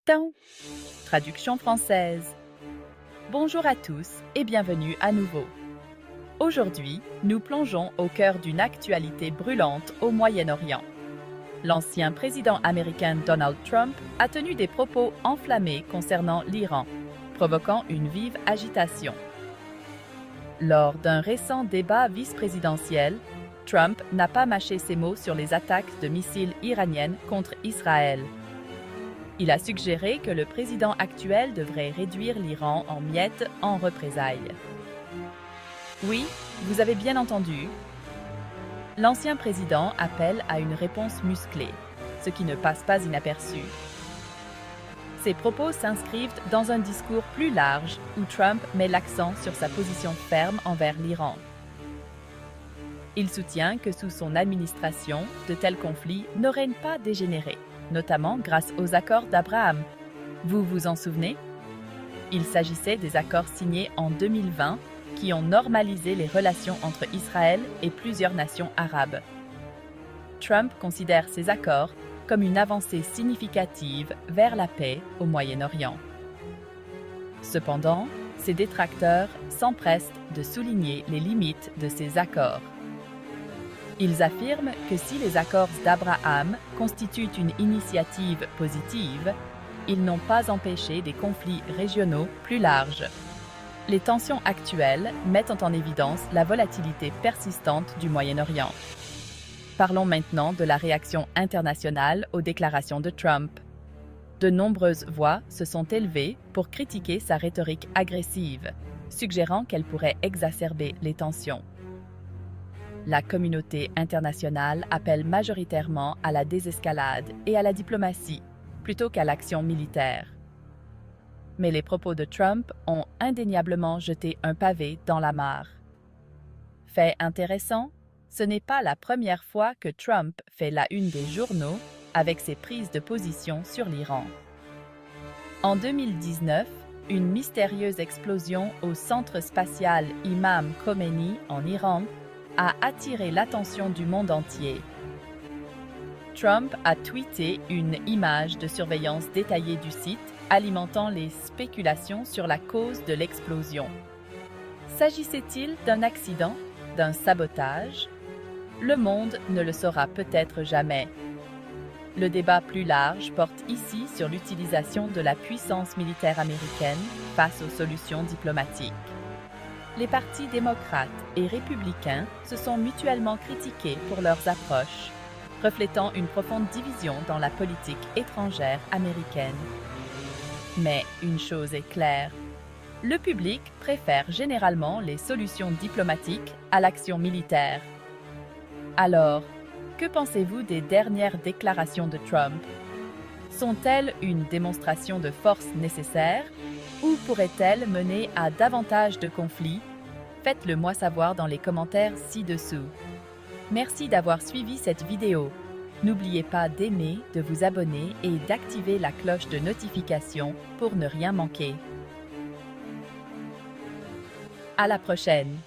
Temps. Traduction française. Bonjour à tous et bienvenue à nouveau. Aujourd'hui, nous plongeons au cœur d'une actualité brûlante au Moyen-Orient. L'ancien président américain Donald Trump a tenu des propos enflammés concernant l'Iran, provoquant une vive agitation. Lors d'un récent débat vice-présidentiel, Trump n'a pas mâché ses mots sur les attaques de missiles iraniennes contre Israël. Il a suggéré que le président actuel devrait réduire l'Iran en miettes en représailles. Oui, vous avez bien entendu. L'ancien président appelle à une réponse musclée, ce qui ne passe pas inaperçu. Ces propos s'inscrivent dans un discours plus large où Trump met l'accent sur sa position ferme envers l'Iran. Il soutient que sous son administration, de tels conflits n'auraient pas dégénéré, notamment grâce aux accords d'Abraham. Vous vous en souvenez? Il s'agissait des accords signés en 2020 qui ont normalisé les relations entre Israël et plusieurs nations arabes. Trump considère ces accords comme une avancée significative vers la paix au Moyen-Orient. Cependant, ses détracteurs s'empressent de souligner les limites de ces accords. Ils affirment que si les accords d'Abraham constituent une initiative positive, ils n'ont pas empêché des conflits régionaux plus larges. Les tensions actuelles mettent en évidence la volatilité persistante du Moyen-Orient. Parlons maintenant de la réaction internationale aux déclarations de Trump. De nombreuses voix se sont élevées pour critiquer sa rhétorique agressive, suggérant qu'elle pourrait exacerber les tensions. La communauté internationale appelle majoritairement à la désescalade et à la diplomatie, plutôt qu'à l'action militaire. Mais les propos de Trump ont indéniablement jeté un pavé dans la mare. Fait intéressant, ce n'est pas la première fois que Trump fait la une des journaux avec ses prises de position sur l'Iran. En 2019, une mystérieuse explosion au centre spatial Imam Khomeini en Iran a attiré l'attention du monde entier. Trump a tweeté une image de surveillance détaillée du site, alimentant les spéculations sur la cause de l'explosion. S'agissait-il d'un accident, d'un sabotage? Le monde ne le saura peut-être jamais. Le débat plus large porte ici sur l'utilisation de la puissance militaire américaine face aux solutions diplomatiques. Les partis démocrates et républicains se sont mutuellement critiqués pour leurs approches, reflétant une profonde division dans la politique étrangère américaine. Mais une chose est claire, le public préfère généralement les solutions diplomatiques à l'action militaire. Alors, que pensez-vous des dernières déclarations de Trump? Sont-elles une démonstration de force nécessaire ou pourraient-elles mener à davantage de conflits? Faites-le moi savoir dans les commentaires ci-dessous. Merci d'avoir suivi cette vidéo. N'oubliez pas d'aimer, de vous abonner et d'activer la cloche de notification pour ne rien manquer. À la prochaine!